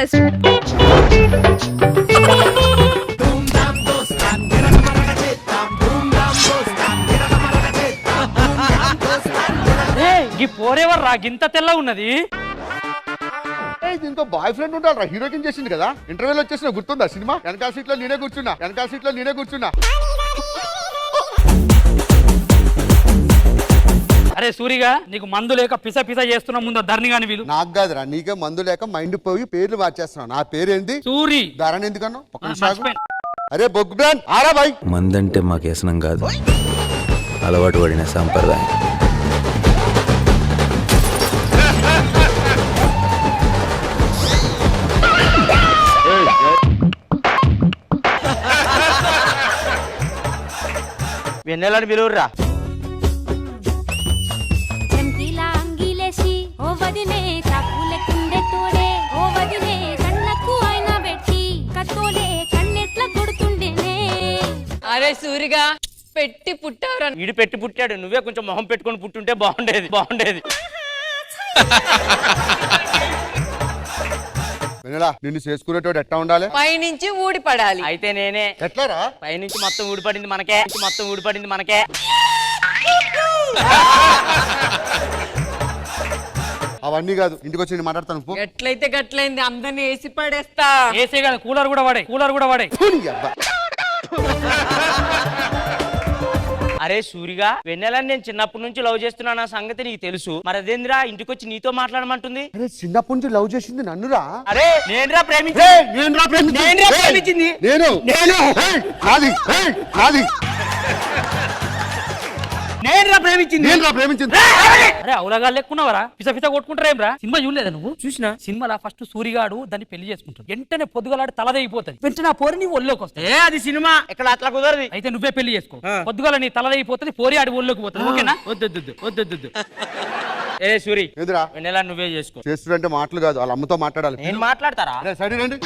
Best. ఈ పోరేవర్రా గింత తెల్లగా ఉన్నది? దీంతో బాయ్ ఫ్రెండ్ ఉండాలి. హీరోయిన్ చేసింది కదా, ఇంటర్వ్యూలో వచ్చేసిన గుర్తుందా సినిమా? వెనకాల సీట్ లో నేనే కూర్చున్నా. అరే సూరిగా, నీకు మందు లేక పిస చేస్తున్నా ముందు ధరణి గాని వీలు. నాకు కాదురా, నీకే మందు లేక మైండ్ పోయి పేర్లు మార్చేస్తున్నావు. నా పేరేంది? సూరి. ధరణి ఎందుకన్నా? అరే బొగ్గు బ్రాండ్ ఆరా బాయ్. మందంటే మాకు వ్యసనం కాదు, అలవాటు పడిన సాంప్రదాయం. వెన్నెలని పిలువుర్రా. అరే సూరిగా పెట్టి పుట్టావురా. ఈడు పెట్టి పుట్టాడు, నువ్వే కొంచెం మొహం పెట్టుకొని పుట్టుంటే బాగుండేది. వెన్నెలా, నిన్ను చేసుకునేటోడు ఎట్లా ఉండాలి? పైనుంచి ఊడి పడాలి. అయితే నేనే. ఎట్లారా? పైనుంచి మొత్తం ఊడిపడింది మనకే. అవన్నీ కాదు, ఇంటికి వచ్చి నేను మాట్లాడతాను. ఎట్లయితే గట్లయింది, అందరిని వేసి పడేస్తా. ఏసీ కాదు, కూలర్ కూడా వాడే. అరే సూరిగా, వెన్నెలని నేను చిన్నప్పటి నుంచి లవ్ చేస్తున్నా సంగతి నీకు తెలుసు. మరి అదేంద్రా ఇంటికి వచ్చి నీతో మాట్లాడమంటుంది? అరే చిన్నప్పటి నుంచి లవ్ చేసింది నన్నురా. అరే నేనురా ప్రేమించింది. అరే అవులగా లెక్కున్నావరా? పిస కొట్టుకుంటారేమ్రా? సినిమా చూడలేదా నువ్వు? చూసినా సినిమాలో ఫస్ట్ సూరిగాడు దాన్ని పెళ్లి చేసుకుంటాడు. వెంటనే పొద్దుగలాడు తలదైపోతుంది. వెంటనే ఆ పోరి నీ ఒళ్ళోకి వస్తుంది. అది సినిమా, ఇక్కడ అట్లా కుదరదు. అయితే నువ్వే పెళ్లి చేసుకో. పొద్దుగల నీ తలదైపోతుంది, పోరి ఆడి ఒళ్ళోకి పోతుంది. ఓకేనా? వద్దు. ఏ సూరి, ఎదురా వెన్నెలా నువ్వే చేసుకో. చేస్తుంటే మాటలు కాదు, వాళ్ళ అమ్మతో మాట్లాడాలి. నేను మాట్లాడతారా? సరే రండి.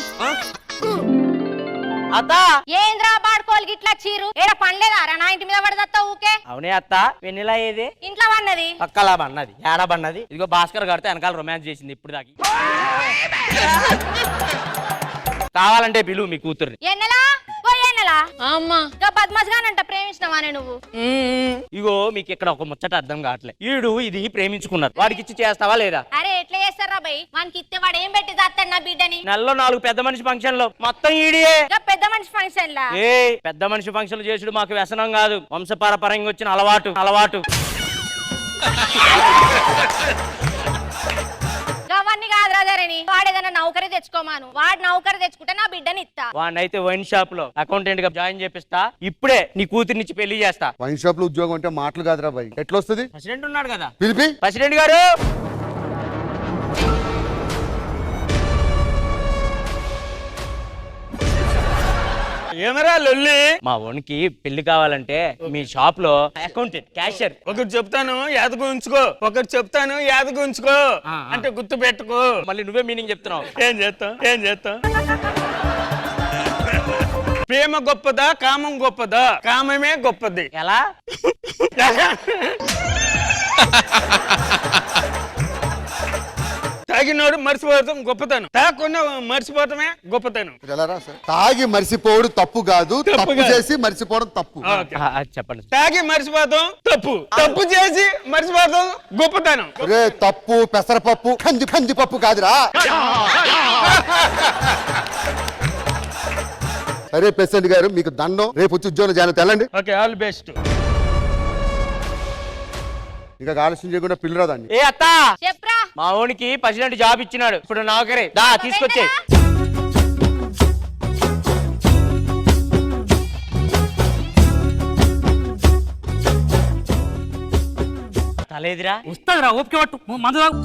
అత్త ఏంద్రా బాడుకోలు గిట్లా చీరు ఏడ పనిలేదారా? నా ఇంటి మీద పడదత్తా ఊకే. అవునే అత్త, వెన్నెలా ఏది? ఇంట్లో పన్నది. పక్కలా బన్నది, ఏడా బన్నది? ఇదిగో భాస్కర్ గారితో వెనకాల రొమాన్స్ చేసింది ఇప్పుడు దాకి. కావాలంటే పిలువు మీ కూతుర్ని. ఎన్నెలా పోయి ఎన్నెలా అమ్మా బద్మాస్ గానంట ప్రేమించినవానే నువ్వు. ఇగో మీకు ఇక్కడ ఒక ముచ్చట అర్థం కావట్లేదు. ఈడు ఇది ప్రేమించుకున్నారు, వాడికి ఇచ్చి చేస్తావా లేదా? అరే ఎట్లా చేస్తారా బై? వానికి ఇస్తే వాడు ఏం పెట్టి దాస్తాడు నా బిడ్డని? నెలలో 4 పెద్ద మనిషి ఫంక్షన్ లో మొత్తం ఈడియే. పెద్ద మనిషి ఫంక్షన్ లా పెద్ద మనిషి ఫంక్షన్లు చేసుడు మాకు వ్యసనం కాదు, వంశపారపరంగా వచ్చిన అలవాటు. అవన్నీ కాదు రాజారని, వాడేదన్నా నౌకరీ తెచ్చుకోమాను. వాడు నౌకరీ తెచ్చుకుంటే నా బిడ్డని ఇస్తా. వాడినైతే వైన్ షాప్ లో అకౌంటెంట్ గా జాయిన్ చేపిస్తా. ఇప్పుడే నీ కూతుర్నిచ్చి పెళ్లి చేస్తా. వైన్ షాప్ లో ఉద్యోగం అంటే మాటలు కాదురా బాయ్. ఎట్లా వస్తుంది? ప్రెసిడెంట్ ఉన్నాడు కదా, పిలిపి. ప్రెసిడెంట్ గారు. ఏమరా లొల్లి? మా ఓన్కి పెళ్లి కావాలంటే మీ షాప్ లో అకౌంటెంట్, క్యాషియర్. ఒకటి చెప్తాను యాదకు ఉంచుకో, అంటే గుర్తు పెట్టుకో. మళ్ళీ నువ్వే మీనింగ్ చెప్తున్నావు. ఏం చేస్తాం? ప్రేమ గొప్పదా, కామం గొప్పదా? కామమే గొప్పది. ఎలా? తాగినోడు మర్చిపోవడం గొప్పతనం, తాగకుండా మర్చిపోవటమే గొప్పతనం. తాగి మర్చిపోవడం తప్పు కాదు, తప్పు చేసి మర్చిపోవడం తప్పు. చెప్పండి. తాగి మర్చిపోవడం తప్పు, తప్పు చేసి మర్చిపోవడం గొప్పతనం. రే తప్పు పెసరపప్పు కందిపప్పు కాదురా. సరే ప్రెసిడెంట్ గారు, మీకు దండం. రేపు వచ్చి ఉద్యోగం జాయిన్ తెల్లండి. Okay, all best. ఇంకా ఆలస్యం చేయకుండా పిల్లరా దాన్ని. ఏ అత్త, చెప్పరా? మా ఓనికి ప్రెసిడెంట్ జాబ్ ఇచ్చినాడు, ఇప్పుడు నౌకరీ. దా తీసుకొచ్చే. తలేదిరా? వస్తుందిరా, ఓపిక పట్టు. మందు తాగు.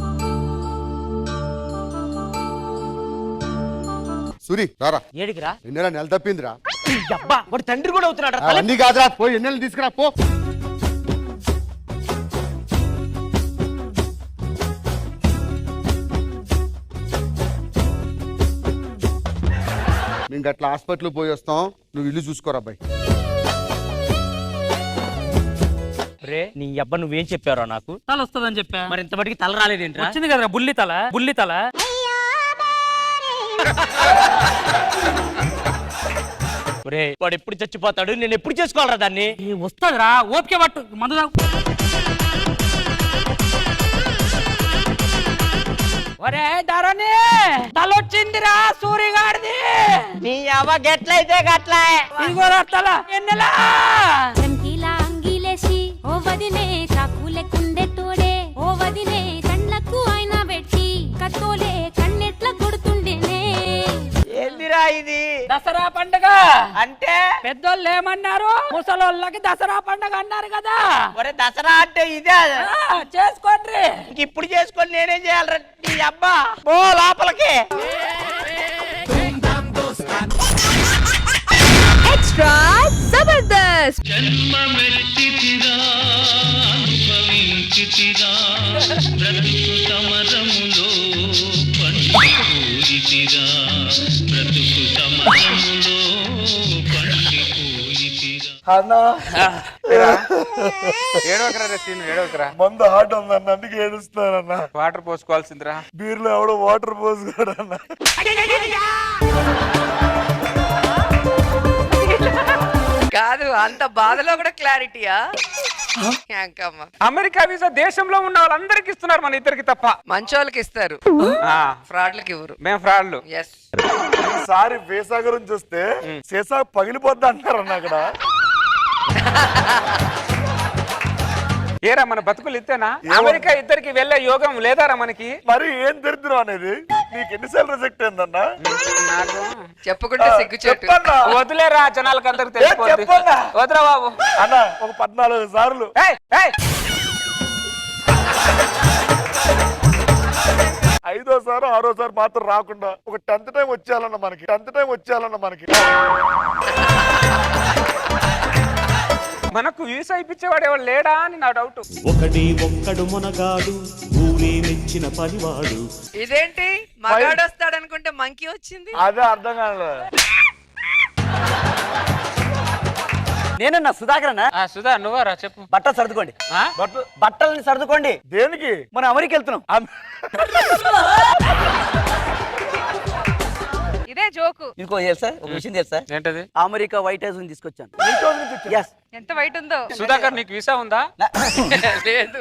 సూరి రారా. ఏడికిరా? ఎన్నెల నెల తప్పిందిరా. అబ్బా, వాడు తండ్రి కూడా అవుతున్నాడు. అన్నీ కాదురా, పోయి ఎన్నెలు తీసుకురా పో. మేము గట్ల హాస్పిటల్ పోయి వస్తాం, నువ్వు ఇల్లు చూసుకోరా అబ్బాయి. రే నీ అబ్బా, నువ్వేం చెప్పారో నాకు? తల వస్తుందని చెప్పా. మరి ఇంతవరకు తల రాలేదేంట్రా? వచ్చింది కదరా బుల్లి తల. ఒరే వాడు ఎప్పుడు చచ్చిపోతాడు, నేను ఎప్పుడు చేసుకోవాలరా దాన్ని? వస్తుందిరా, ఓపిక పట్టు, మందు తాగు. ఒరే ధరణి, తలొచ్చిందిరా సూరిగాడిది. నీ అవ్వ గెట్లయితే గట్ల. ఇదిగో తల ఎన్నెలా చంకీలా అంగీలేసి ఓ వదినే చాకులెక్కుండే తోడే ఓ వదినే కండ్లకు ఆయన పెట్టి కత్తోలే కన్నెట్ల కొడుతుండేనే. ఏందిరా ఇది? దసరా పండుగ అంటే పెద్దోళ్ళు ఏమన్నారు, ముసలోళ్ళకి దసరా పండుగ అన్నారు కదా. ఒరే దసరా అంటే ఇదే. చేసుకోండి. ఇప్పుడు చేసుకొని నేనేం చేయాలరా? నీ అబ్బా ఓ లోపలికి. ఎక్స్ట్రా జబర్దస్త్. ఏడవకరా మందు హాట్ ఉందన్న, అందుకే ఏడుస్తానన్న. వాటర్ పోసుకోవాల్సిందిరా. బీర్లో ఎవడో వాటర్ పోసుకోడన్న. కాదు, అంత బాధలో కూడా క్లారిటీయా? అమెరికా వీసా దేశంలో ఉన్న వాళ్ళందరికి ఇస్తున్నారు, మన ఇద్దరికి తప్ప. మంచోళ్ళకి ఇస్తారు, ఫ్రాడ్లకి ఇవ్వరు. మేము ఫ్రాడ్లు. ఎస్. ఈసారి వీసా గురించి వస్తే సీసా పగిలిపోద్ది అంటారన్న అక్కడ. ఏరా మన బతుకులు ఇస్తేనా? అమెరికా ఇద్దరికి వెళ్ళే యోగం లేదారా మనకి? మరి ఏం దరిద్రం అనేది? నీకు ఎన్నిసార్లు రిజెక్ట్ అయిందన్నా? చెప్పుకుంటే సిగ్గు చెట్టు. చెప్పన్నా. వదిలేరా, జనాలకు అందరికి తెలిసిపోద్ది. చెప్పన్నా. వదిరా బాబు. అన్న ఒక 14 సార్లు. ఏయ్, ఏయ్. 5వ సారి 6వ సారి మాత్రం రాకుండా ఒక 10th టైం వచ్చేయాలన్న మనకి. 10th టైం వచ్చేయాలన్న మనకి. మనకు వీసా ఇప్పించేవాడు ఎవరు లేడా అని నా డౌట్. ఒక్కడు మునగాడు, ఊరే మెచ్చిన పనివాడు. ఇదేంటి మగాడు వస్తాడు అనుకుంటే మంకీ వచ్చింది? అదే అర్థం కాదు. నేనన్నా సుధాకరన్నా. సుధా నువ్వారా? చెప్పు. బట్టలు సర్దుకోండి. బట్టలని సర్దుకోండి. దేనికి? మనం అమెరికా వెళ్తున్నాం. ఇదే జోకు. ఇంకో తెలుసా, ఒక విషయం తెలుసా? ఏంటది? అమెరికా వైట్ హౌస్ తీసుకొచ్చాను. Yes. ఎంత వైట్ ఉందో. సుధాకర్ నీకు వీసా ఉందా? లేదు.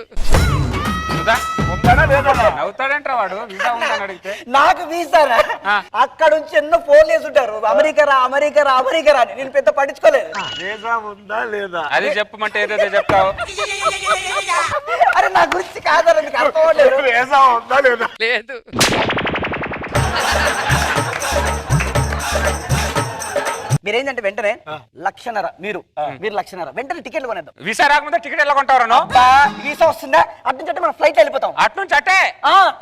సుధా ఉంటాడా లేదన్నా? అవుతాడంట వాడు. వీసా ఉందా అని అడిగితే నాకు వీసారా? అక్కడ నుంచి ఎన్నో ఫోన్లు వేసుంటారు, అమెరికా రా అమెరికా రా అమెరికా రా అని. నేను పెద్ద పట్టించుకోలేదు. వీసా ఉందా లేదా? అది చెప్పమంటే ఏదైతే చెప్తావు. అరే నా గురించి కాదని మీకు అర్థం అవ్వలేదు. వీసా ఉందా లేదా? లేదు. మీరేంటంటే వెంటనే 1,50,000 మీరు 1,50,000 వెంటనే టికెట్లు కొనేద్దాం. వీసా రాకముందే టికెట్ ఎలా కొంటారు? వీసా వస్తుందా అటు నుంచి అంటే మనం ఫ్లైట్ వెళ్ళిపోతాం. అటు నుంచి అట్టే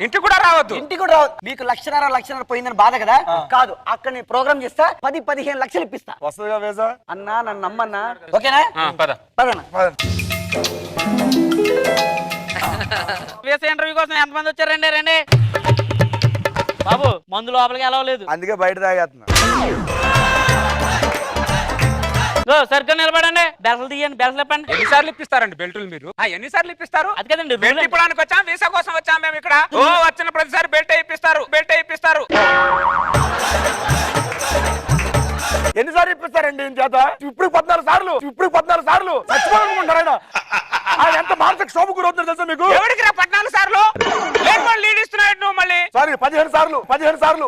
ఇంటికి కూడా రావద్దు. ఇంటికి కూడా రావద్దు. మీకు 1,50,000 పోయిందని బాధ కదా? కాదు, అక్కడ నేను ప్రోగ్రామ్ చేస్తా, 10-15 లక్షలు ఇప్పిస్తా. వస్తుందిగా వీసా? అన్నా నన్ను నమ్మన్నా. ఓకేనా? పద పదన్నా. వీసా ఇంటర్వ్యూ కోసం ఎంతమంది వచ్చారండి? రండి బాబు, మందు లోపలికి ఎలా లేదు, అందుకే బయట తాగేస్తున్నా. సరిగ్గా నిలబడండి. బెల్ట్లు తీయండి, బెల్ట్లు ఇప్పండి. ఎన్నిసార్లు ఇప్పిస్తారండి బెల్టులు మీరు? ఎన్నిసార్లు ఇప్పిస్తారు? అది కదండి బెల్ట్ ఇప్పడానికి వచ్చాం, వీసా కోసం వచ్చాం మేము ఇక్కడ. ఓ వచ్చిన ప్రతిసారి బెల్ట్ ఇప్పిస్తారు, బెల్ట్ ఇప్పిస్తారు. ఎన్నిసార్లు ఇప్పిస్తారండి చేత? ఇప్పుడు 14 సార్లు. ఇప్పుడు 14 సార్లు చచ్చిపోవాలనుకుంటారా? ఆయన ఎంత మానసిక శోభ గురవుతుందో తెలుసా మీకు? ఎవరికి 14 సార్లు? లీడ్ ఇస్తున్నాడు నువ్వు మళ్ళీ. సారీ 15 సార్లు. 15 సార్లు.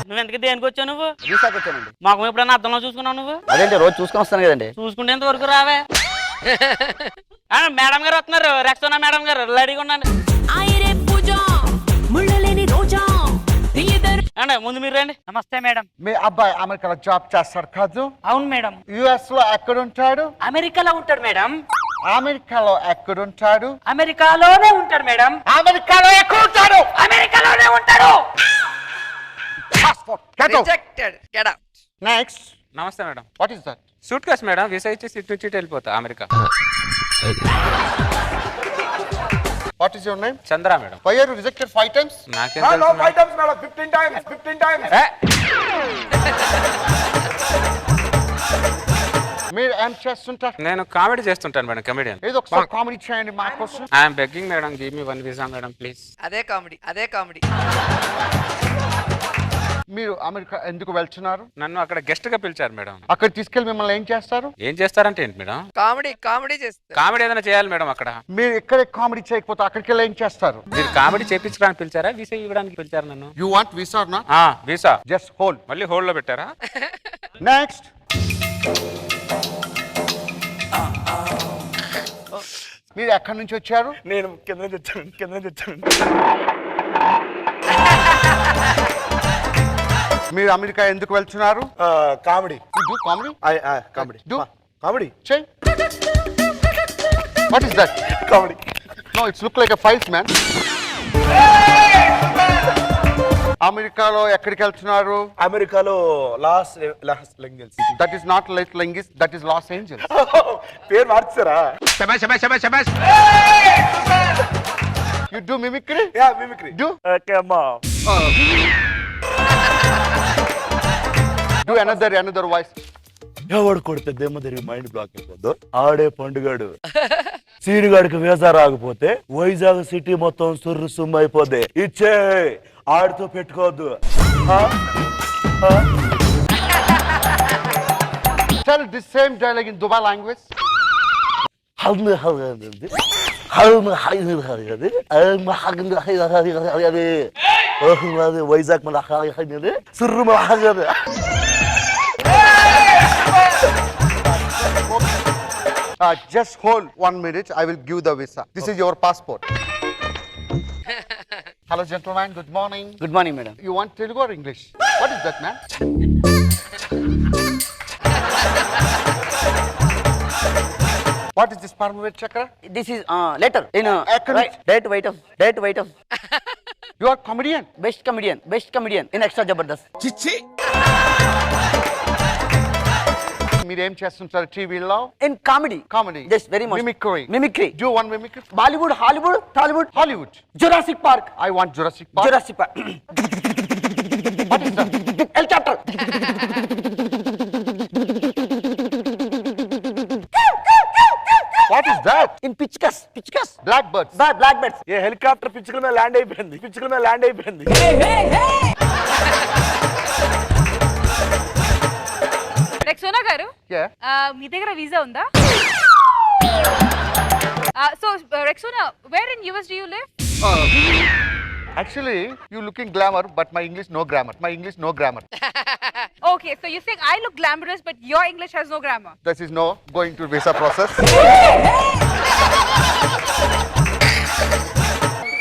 నువ్వు ఎందుకు దేనికి వచ్చావు? నువ్వు వీసాకి వచ్చానండి. మాకు ఎప్పుడైనా అర్థంలో చూసుకున్నావు? నువ్వు అదేంటి రోజు చూసుకొని వస్తాను కదండి. చూసుకుంటే వరకు రావే. మేడం గారు వస్తున్నారు, రెక్సోనా మేడం గారు, రెడీగా ఉండండి. అండి ముందు మీరు రండి. నమస్తే మేడం. మీ అబ్బాయి అమెరికాలో జాబ్ చేస్తాడు కాదు? అవును మేడం. యుఎస్ లో ఎక్కడ ఉంటాడు? అమెరికాలో ఉంటాడు మేడం. అమెరికాలో ఎక్కడ ఉంటాడు? అమెరికాలోనే ఉంటాడు మేడం. అమెరికాలో ఎక్కడ ఉంటాడు? అమెరికాలోనే ఉంటాడు. రిజెక్టెడ్. Get out. నెక్స్ట్. నమస్తే madam. What is that? Suitcase madam. Visa ఇచ్చేసి ఇటు నుంచి వెళ్ళిపోతా America. What is your name? Chandra madam. Why are you rejected 5 times? నాకేం No, తెలుసు 5 times మేడం. 15 times. 15 times. మీరు ఏం చేస్తుంటారు? నేను కామెడీ చేస్తుంటాను మేడం, కమెడియన్. ఏదో ఒకసారి కామెడీ చేయండి మా కోసం. I'm begging madam, give me 1 visa madam please. అదే కామెడీ, అదే కామెడీ. మీరు అమెరికా ఎందుకు వెళ్తున్నారు? నన్ను అక్కడ గెస్ట్ గా పిలిచారు మేడం. అక్కడ తీసుకెళ్లి మిమ్మల్ని ఏం చేస్తారు? ఏం చేస్తారంటే ఏంటి మేడం? కామెడీ కామెడీ చేస్తారు. కామెడీ ఏదైనా చేయాలి మేడం అక్కడ. మీరు ఇక్కడే కామెడీ చేయకపోతే అక్కడికి వెళ్ళి ఏం చేస్తారు? మీరు కామెడీ చేయించడానికి పిలిచారా, వీసా ఇవ్వడానికి పిలిచారు నన్ను? యూ వాంట్ వీసా నా? వీసా. Just hold. మళ్ళీ హోల్డ్ లో పెట్టారా? నెక్స్ట్. మీరు ఎక్కడి నుంచి వచ్చారు? నేను కింద నుంచి వచ్చాను. మీరు అమెరికా ఎందుకు వెళ్తున్నారు? Comedy. Do comedy. Comedy. Do comedy. చెయ్. What is that? Comedy. No, it's look like a files man. అమెరికాలో ఎక్కడికి వెళ్తున్నారు? అమెరికాలో Los Angeles. That is not like లింగిస్, దట్ ఈస్ లాస్ ఏంజల్స్. పేరు మార్చారా? You do mimicry? Yeah, mimicry. Do. Okay అమ్మా. Do another voice. ఎవడు కొడితే దెమ్మ తిరిగి మైండ్ బ్లాక్ అయిపోద్దు ఆడే పండుగాడు. సీనుగాడికి వీసా రాకపోతే వైజాగ్ సిటీ మొత్తం సుర్రు సుమ్ము అయిపోద్ది. ఇచ్చే ఆడితో పెట్టుకోవద్దు. Tell this same dialogue in Dubai language. Vizag సుర్రు. Just hold 1 minute. I will give the visa. This is your passport. Hello, gentlemen. Good morning. Good morning madam. You want Telugu or English? What is that, man? What is this Paramveer Chakra? This is letter in Acronym. Date white of You are comedian. Best comedian in extra Jabardasth. మీరు ఏం చేస్తుంటారు టీవీలో? In comedy. Just very much mimicry. Do one mimicry. Bollywood, Hollywood, Tollywood. Hollywood. Jurassic Park. I want Jurassic Park. What is that? Helicopter. What is that? In పిచ్కస్. Blackbirds. Black birds. ఏ helicopter పిచ్చుకల మీద land అయిపోయింది. Rexona గారు, Yeah. మీ దగ్గర visa ఉందా? So Rexona, where in US do you live? Actually, you looking glamour, but my English no grammar. Okay, so you think I look glamorous but your English has no grammar. This is no going to visa process.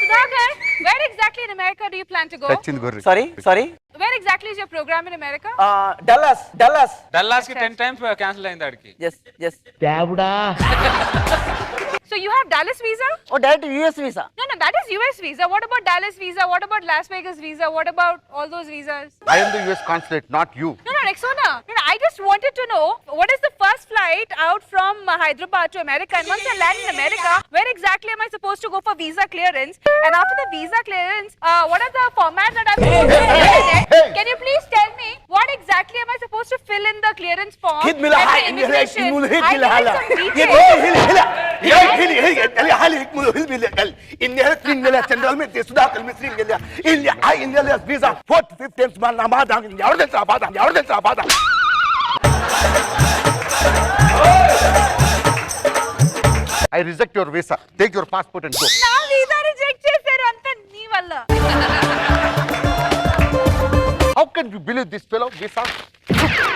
Sudhakar, where exactly in America do you plan to go? Sachin Gurri. Sorry. Where exactly is your program in America? Dallas. Dallas కి 10 times cancel అయింది ఆడికి. yes. So you have Dallas visa? Oh direct US visa. No, that is US visa. What about Dallas visa? What about Las Vegas visa? What about all those visas? I am the US consulate, not you. No, Rexona. No, I just wanted to know what is the first flight out from Hyderabad to America, and once I land in America, where exactly am I supposed to go for visa clearance? And after the visa clearance, what are the formats that I'm supposed to fill in it? Can you please tell me what exactly am I supposed to fill in the clearance form? Hit me la Get hi, my hit me immigration. la hit I me la need hala. some details. I reject your visa. Take your passport and go. నా visa reject చేశారు అంతా నీ వల్ల. How can you believe this fellow? Visa.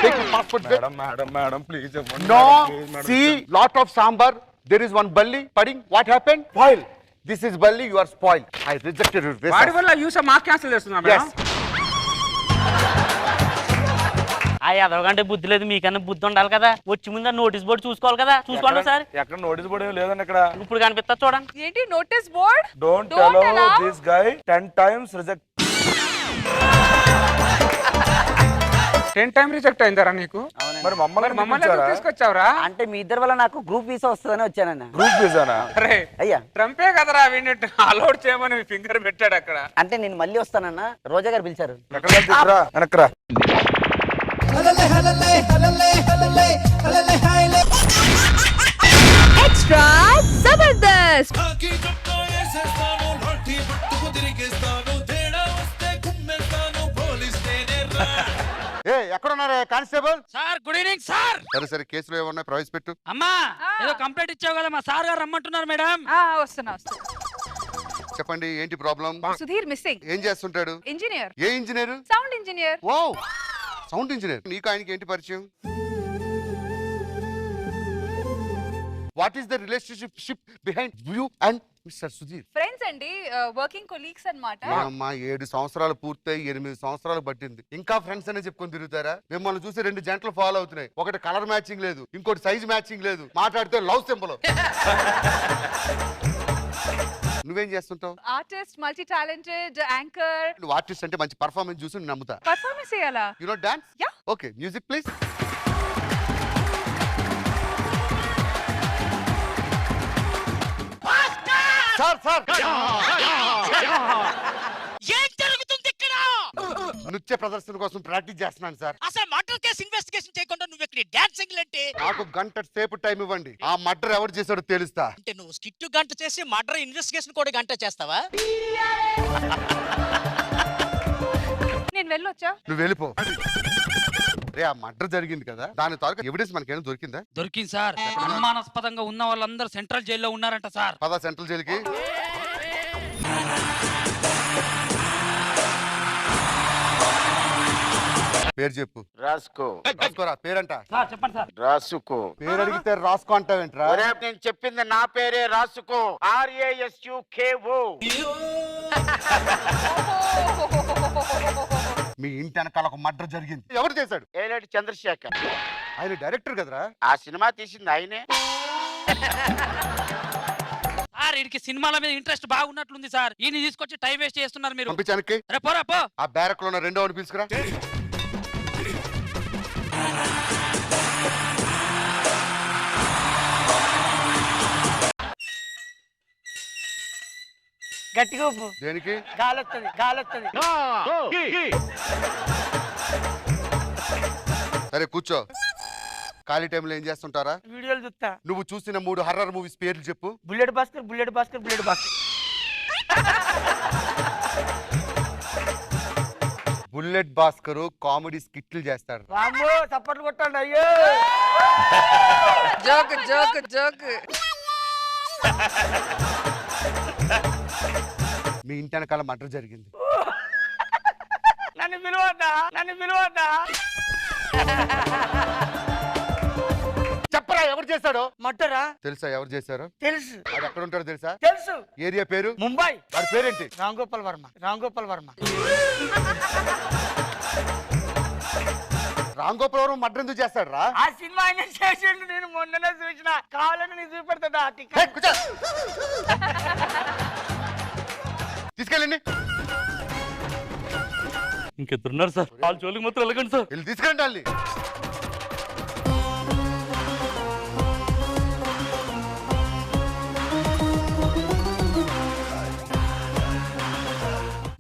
Take your passport. Madam, please. No. See, lot of sambar. There is one balli pudding. What happened? Spoil. This is balli. You are spoiled. I rejected your visa. వాడి వల్ల యూసా మాకు cancel చేస్తున్నా Yes. Madam. ఆ ఎదవగంటే బుద్ధి లేదు, మీకన్నా బుద్ధి ఉండాలి కదా. వచ్చి ముందు నోటీస్ బోర్డు చూసుకోవాలి కదా. చూసుకోండి సార్. ఎక్కడ నోటీస్ బోర్డు ఏం లేదండి ఇక్కడ. ఇప్పుడు కనిపిస్తా చూడండి. ఏంటి notice board? Don't allow this guy 10 times reject. 10 times reject అయిందరా నీకు? మరి మమ్మల్ని మమ్మల్ని తీసుకొచ్చావురా? అంటే మీ ఇద్దరు వల్ల నాకు గ్రూప్ వీసా వస్తుందని వచ్చానన్న. గ్రూప్ వీసానా? అరే అయ్యా, ట్రంపే కదరా వీడిని అలౌడ్ చేయమని ఫింగర్ పెట్టాడు అక్కడ. అంటే నేను మళ్ళీ వస్తానన్న. రోజా గారు పిలిచారు. ఎక్కడ తీసుకురా వెనక్రా. ఎక్స్ట్రా జబర్దస్త్. ఎక్కడున్నారా constable? Sir good evening sir. సరే సరే, కేసులో ఏమన్నా ప్రవేశపెట్టు. అమ్మా ఏదో కంప్లైంట్ ఇచ్చావు కదా, మా సార్ గారు రమ్మంటున్నారు మేడం. వస్తున్నా. చెప్పండి, ఏంటి ప్రాబ్లం? సుధీర్ మిస్సింగ్. ఏం చేస్తుంటాడు? ఇంజనీర్. ఏ engineer? Sound engineer. Wow, sound engineer. నీకు ఆయనకి ఏంటి పరిచయం? What is the relationship behind you and mister Sudheer? Friends అండి, వర్కింగ్ కొలీగ్స్ అన్నమాట. అమ్మా 7 సంవత్సరాలు పూర్తయి 8 సంవత్సరాలు పట్టింది, ఇంకా ఫ్రెండ్స్ అనే చెప్పుకొని తిరుగుతారా? మిమ్మల్ని చూసి 2 జంటలు ఫాలో అవుతున్నాయి. ఒకటి కలర్ మ్యాచింగ్ లేదు, ఇంకోటి సైజ్ మ్యాచింగ్ లేదు, మాట్లాడితే లవ్ సింబల్. నువ్వేం చేస్తుంటావు? Artist, multi talented, anchor. నువ్వు ఆర్టిస్ట్ అంటే మంచి పర్ఫార్మెన్స్ చూసి నేను నమ్ముతా. పర్ఫార్మెన్స్ చేయాలా? You know dance? Yeah. Okay, music please. Sir sir, ఏం జరుగుతుంది ఇక్కడ? నృత్య ప్రదర్శన కోసం ప్రాక్టీస్ చేస్తున్నాను సార్. అసలు మర్డర్ కేసు ఇన్వెస్టిగేషన్ చేయకుండా నువ్వు ఇక్కడ డాన్సింగ్ అంటే నాకు గంట సేపు టైం ఇవ్వండి, ఆ మర్డర్ ఎవరు చేశాడో తెలుస్తా. అంటే నువ్వు స్కిట్ గంట చేసి మర్డర్ ఇన్వెస్టిగేషన్ కూడా గంట చేస్తావా? నేను వెళ్ళొచ్చా? నువ్వు వెళ్ళిపో. రే, ఆ మర్డర్ జరిగింది కదా, దాని తాలూకా ఎవిడెన్స్ మనకేమైనా దొరికిందా? దొరికింది సార్. అనుమానాస్పదంగా ఉన్న వాళ్ళందరూ సెంట్రల్ జైల్లో ఉన్నారంట సార్. పద సెంట్రల్ జైలుకి. పేరు చెప్పు. రాసుకో. రాసుకోరా పేరంట. చెప్పండి సార్. రాసుకో. పేరు అడిగితే రాసుకో అంటావేంట్రా? నేను చెప్పింది నా పేరే, రాసుకో. RASUKO. మీ ఇంటి వెనకాల ఒక మర్డర్ జరిగింది, ఎవరు చేశాడు? ఏలేటి చంద్రశేఖర్. ఆయన డైరెక్టర్ కదరా? ఆ సినిమా తీసింది ఆయనే. సార్ వీడికి సినిమాల మీద ఇంట్రెస్ట్ బాగున్నట్లుంది సార్. ఈయన తీసుకొచ్చి టైం వేస్ట్ చేస్తున్నారు మీరు. పంపించానికి. రే పోరా పో. ఆ బ్యారక్ లో ఉన్న 2వ వాడిని పిలుచుకురా. గట్టిగా ఊపు. దేనికి? గాలొత్తది, గాలొత్తది. సరే కూర్చో. ఖాళీ టైంలో ఏం చేస్తుంటారా? వీడియోలు చూస్తా. నువ్వు చూసిన 3 హర్రర్ మూవీస్ పేర్లు చెప్పు. Bullet Bhaskar, bullet Bhaskar, bullet Bhaskar. Bullet Bhaskar comedy స్కిట్లు చేస్తాడు. రాము చప్పట్లు కొట్టండి. అయ్యో జోక్ జోక్ జోక్. మీ ఇంటి వెనకాల మర్డర్ జరిగింది. నన్ను పిలువద్దా, నన్ను పిలువద్దా. చెప్పరా ఎవరు చేశాడో? మట్టరా? తెలుసా ఎవరు చేశారో? తెలుసు. అది ఎక్కడ ఉంటాడో తెలుసా? తెలుసు. ఏరియా పేరు? ముంబై. వాడి పేరేంటి? రాంగోపాల్ వర్మ. రాంగోపాల్ వర్మ. రాంగోపురం మర్డర్ ఎందుకు చేస్తాడు రా? ఆ సినిమా ఆయన చేసిండు, నేను మొన్ననే చూసిన. కావాలని నీకు చూపెడతా. తీసుకెళ్ళండి. ఇంకెత్తున్నారు సార్, వాళ్ళ జోలికి మాత్రం వెళ్ళకండి సార్. వెళ్ళి తీసుకెళ్ళండి వాళ్ళని.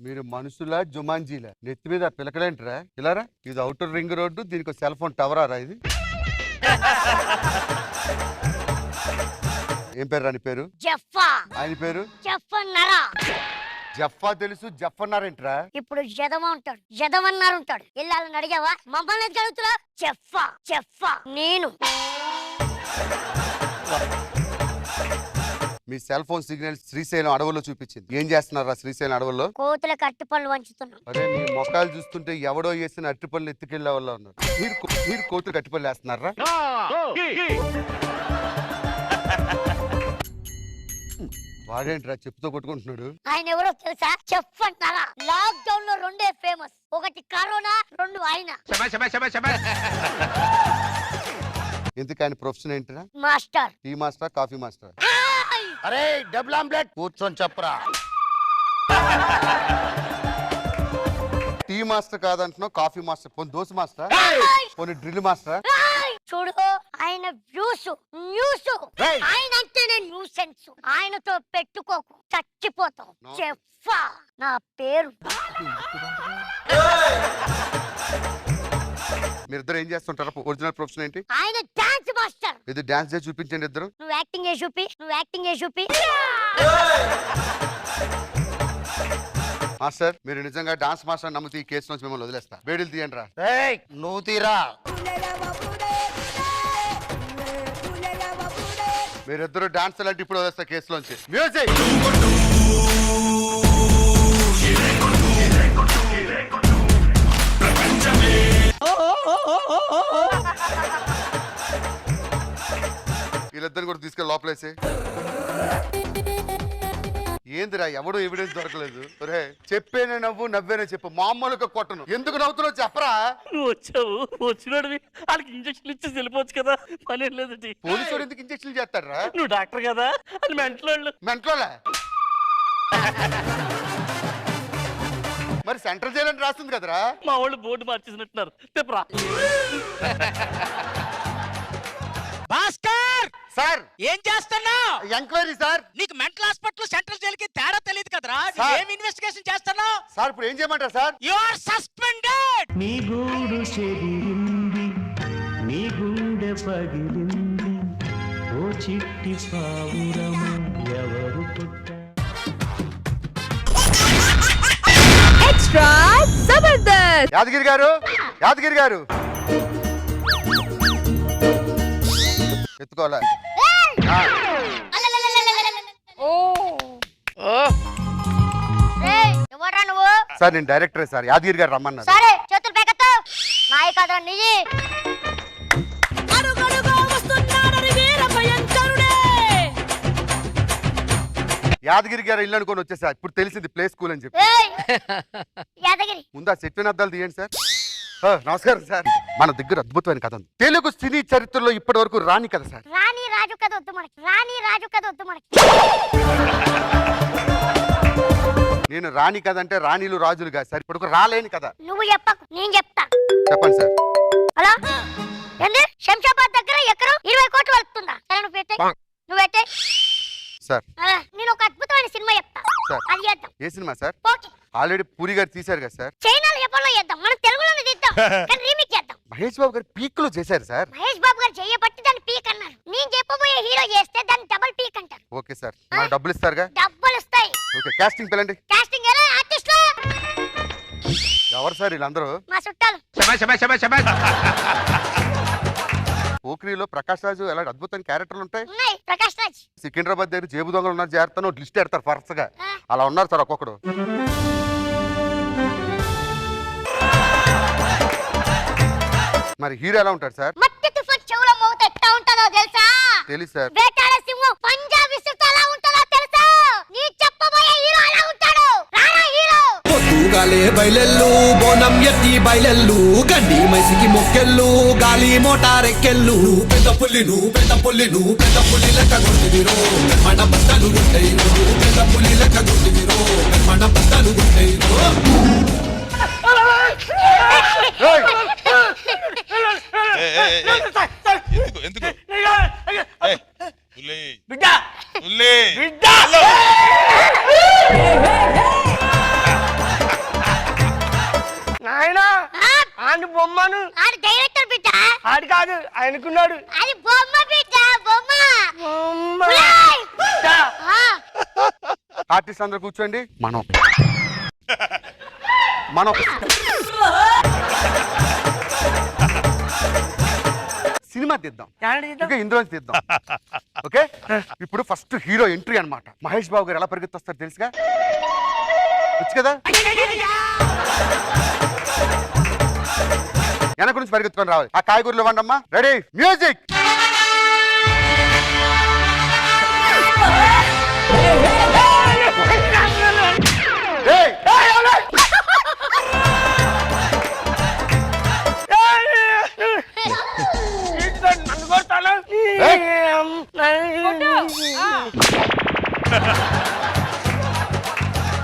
మీరు మనుషులా జుమాంజీలా? నెత్తి మీద పిలకలేంటరా? ఇలారా, ఇది అవుటర్ రింగ్ రోడ్డు, దీనికి సెల్ ఫోన్ టవరా ఇది? ఏం పేరు రాని పేరు? జఫా. ఆయన పేరు? జఫన్నరా. జఫా తెలుసు, జఫన్నారేంట్రా? ఇప్పుడు జదమ ఉంటాడు, జదమన్నారు ఉంటాడు. ఇల్లాలని అడిగావా? మమ్మల్ని ఎందుకు అడుగుతున్నా? జఫా జఫా నేను. మీ సెల్ ఫోన్ సిగ్నల్ శ్రీశైలం అడవుల్లో చూపించింది. ఏం చేస్తున్నారా శ్రీశైలం అడవుల్లో? కోతులకు అట్టి పనులు వంచుతున్నాం. అరే, మీ మొక్కలు చూస్తుంటే ఎవడో వేసిన అట్టిపళ్ళు ఎత్తుకెళ్లే వాళ్ళ ఉన్నారు. మీరు కోతులకు అట్టిపళ్ళు వేస్తున్నారా? వాడేంట్రా చెప్పుతో కొట్టుకుంటున్నాడు? ఆయన ఎవరో తెలుసా? చెప్పంటారా? లాక్ డౌన్ లో 2 ఫేమస్. ఒకటి కరోనా, 2 ఆయన. ఎందుకు ఆయన ప్రొఫెషన్ ఏంటిరా? Master. Tea master, coffee master? అరే డబుల్ ఆమ్లెట్ కూర్చొని చెప్పరా. టీ మాస్టర్ కాదంటున్నావు, కాఫీ మాస్టర్. పోనీ దోశ మాస్టర్, పోనీ డ్రిల్ మాస్టర్. చూడు, ఆయన వ్యూస్ న్యూస్. ఆయన అంటేనే న్యూసెన్స్. ఆయనతో పెట్టుకోకు, చచ్చిపోతావు. చెప్పా నా పేరు. మీరిద్దరు ఏం చేస్తుంటారా? ఒరిజినల్ ప్రొఫెషన్ ఏంటి? ఆయన డాన్స్ మాస్టర్. ఇది డాన్స్ చేసి చూపించండి ఇద్దరు. నువ్వు యాక్టింగ్ చేసి చూపి, నువ్వు యాక్టింగ్ చేసి చూపి. మాస్టర్ మీరు నిజంగా డాన్స్ మాస్టర్ నమ్మితే ఈ కేసు నుంచి మిమ్మల్ని వదిలేస్తా. వేడిలు తీయండి రా. నువ్వు తీరా. మీరిద్దరు డాన్స్ అంటే ఇప్పుడు వదిలేస్తా కేసులోంచి. మ్యూజిక్. వీళ్ళిద్దరిని కూడా తీసుకెళ్ళి లోపలేసి. ఏందిరా ఎవడు ఎవిడెన్స్ దొరకలేదు. ఒరే చెప్పేనే నవ్వు, నవ్వేనే చెప్పు, మామూలుగా కొట్టను. ఎందుకు నవ్వుతున్నావు చెప్పరా. నువ్వు వచ్చావు, వచ్చినాడు వాళ్ళకి ఇంజక్షన్ ఇచ్చి వెళ్ళిపోవచ్చు కదా, పని లేదు. పోలీసు ఎందుకు ఇంజక్షన్ చేస్తాడరా. నువ్వు డాక్టర్ కదా, అది మెంటలోళ్ళు. మెంటలోలే మరి సెంట్రల్ జైలు అని రాస్తుంది కదరా. మా వాళ్ళు బోర్డు మార్చేసినట్టున్నారు. తెప్పరా. భాస్కర్ సార్ ఏం చేస్తున్నా? Enquiry sir. నీకు మెంటల్ హాస్పిటల్ సెంట్రల్ జైలుకి తేడా తెలియదు కదరా. సార్. ఏం ఇన్వెస్టిగేషన్ చేస్తున్నావు? సార్ ఇప్పుడు ఏం చేయమంటారు సార్. You are suspended. నీ గూడు చెదిరింది, నీ గుండె పగిలింది, ఓ చిట్టి పావురము ఎవరు పుట్టారు? Extra Zabardast. యాదగిరి గారు, యాదగిరి గారు ఎత్తుకోవాలా. ఎవరా నువ్వు? సార్ నేను డైరెక్టరే సార్. యాదగిరి గారు రమ్మన్నారు. సరే చేతులు పెకతో. నాయ కాదురా నీది. యాదగిరి గారు ఇల్లు అనుకొని వచ్చేసా. ఇప్పుడు తెలిసింది ప్లే స్కూల్ అని చెప్పి. ఏయ్! యాదగిరి ముందు ఆ చెట్టు అద్దాలు తీయండి సార్. నమస్కారం సార్. మన దగ్గర అద్భుతమైన కథ ఉంది. తెలుగు సినీ చరిత్రలో ఇప్పటి వరకు రాని కథ సార్. రాణి రాజు కథ వద్దు మనకి, రాణి రాజు కథ వద్దు మనకి. నేను రాని కథ అంటే రాణిలు రాజులు కాదు సార్. ఇప్పుడు రాలేని కథ. నువ్వు చెప్పకు, నేను చెప్తా. చెప్పండి సార్. హలో ఏంది? శంషాబాద్ దగ్గర ఎకరం 20 కోట్లు వెళ్తుందా? సరే నువ్వు పెట్టే, నువ్వు పెట్టే సార్. నేను ఒక అద్భుతమైన సినిమా చెప్తా, సార్. అది చేద్దాం. ఏ సినిమా sir? Okay. Already Puri garu తీశారు కదా సార్. చైనాలో ఎప్పుడో చేద్దాం, మనం తెలుగులోనే తీద్దాం, కానీ రీమేక్ చేద్దాం. మహేష్ బాబు గారు పీక్ లో చేశారు సార్. మహేష్ బాబు గారు చేయబట్టి దాన్ని పీక్ అన్నారు. నేను చెప్పబోయే హీరో చేస్తే దాన్ని డబుల్ పీక్ అంటారు. Okay sir. నాకు డబ్బులు ఇస్తారుగా? డబ్బులు వస్తాయి. Okay casting పిల్లండి. కాస్టింగ్ ఎలా? ఆర్టిస్టులు. ఎవరు సార్ వీళ్ళందరూ? మా చుట్టాలు. పోక్రీలో ప్రకాష్ రాజు ఎలాంటి అద్భుతమైన క్యారెక్టర్లు ఉంటాయి. ఉన్నాయి. ప్రకాష్ రాజ్. సికింద్రాబాద్ దగ్గర జేబు దొంగలు ఉన్నారు జాగ్రత్త లిస్ట్ పెడతారు వరుసగా. అలా ఉన్నారు సార్ ఒక్కొక్కడు. మరి హీరో ఎలా ఉంటాడు సార్? మట్టి తుఫాన్ చెవులో మోత ఎట్లా ఉంటుందో తెలుసా? తెలుసు సార్. వేటాడే సింహం పంజాబ్ విసురుతో ఎలా ఉంటుందో తెలుసా? నీ చెప్పబోయే హీరో అలా ఉంటాడు. రారా హీరో. పొద్దుగాలే బయలెల్లు, బోనం ఎత్తి బయలెల్లు, గడ్డి మైసికి మొక్కెళ్ళు, గాలి మోటారెక్కెళ్ళు. పెద్ద పుల్లిను పెద్ద పుల్లిను పెద్ద పుల్లి లెక్క గుర్తివిరో, మన బట్టలు గుట్టయిరో. పెద్ద పుల్లి లెక్క గుర్తివిరో, మన బట్టలు గుట్టయిరో. నాయనా ఆడి బొమ్మను. ఆడు డైరెక్టర్ బిడ్డ. ఆడి కాదు ఆయనకున్నాడు. అది బొమ్మ బిడ్డ, బొమ్మ. ఆర్టిస్ట్ అందరూ కూర్చోండి. మనం సినిమా తీద్దాం. ఇంకా ఇందులో తీద్దాం. ఓకే ఇప్పుడు ఫస్ట్ హీరో ఎంట్రీ అన్నమాట. మహేష్ బాబు గారు ఎలా పరిగెత్తొస్తారు తెలుసుగా? వచ్చు కదా? వెనక నుంచి పరిగెత్తుకొని రావాలి. ఆ కాయగూరలు ఇవ్వండి అమ్మా. Ready music.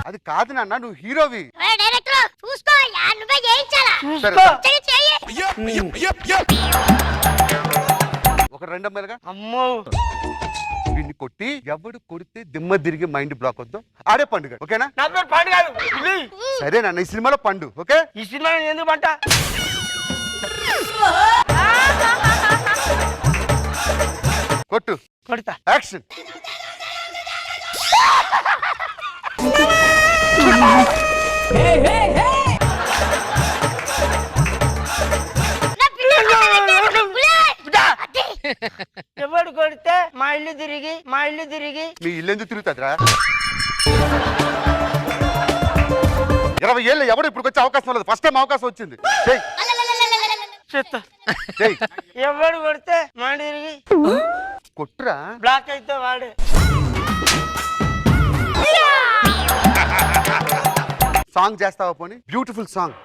అది కాదు నాన్న, నువ్వు హీరోవి. డైరెక్టర్ చూసుకో, నువ్వే చేయించాలా? ఒక రెండు అమ్మాయిలుగా. అమ్మో వీడిని కొట్టి ఎవడు కొడితే దిమ్మ తిరిగి మైండ్ బ్లాక్ వద్దు. ఆడే పండుగ. ఓకేనా? నా పేరు పండు కాదు. సరే నాన్న, ఈ సినిమాలో పండు. ఓకే ఈ సినిమా ఎందుకు పంట? యాక్షన్. ఎవడు కొడితే మా ఇల్లు తిరిగి మీ ఇల్లు ఎందుకు తిరుగుతుందిరా? 20 ఏళ్ళు ఎవడు ఇప్పుడు వచ్చే అవకాశం లేదు. ఫస్ట్ టైం అవకాశం వచ్చింది. చెయ్. చెయ్. ఎవడు కొడితే మా తిరిగి కొట్టురా. బ్లాక్ అయితే వాడు. సాంగ్ చేస్తావా పోనీ? Beautiful song.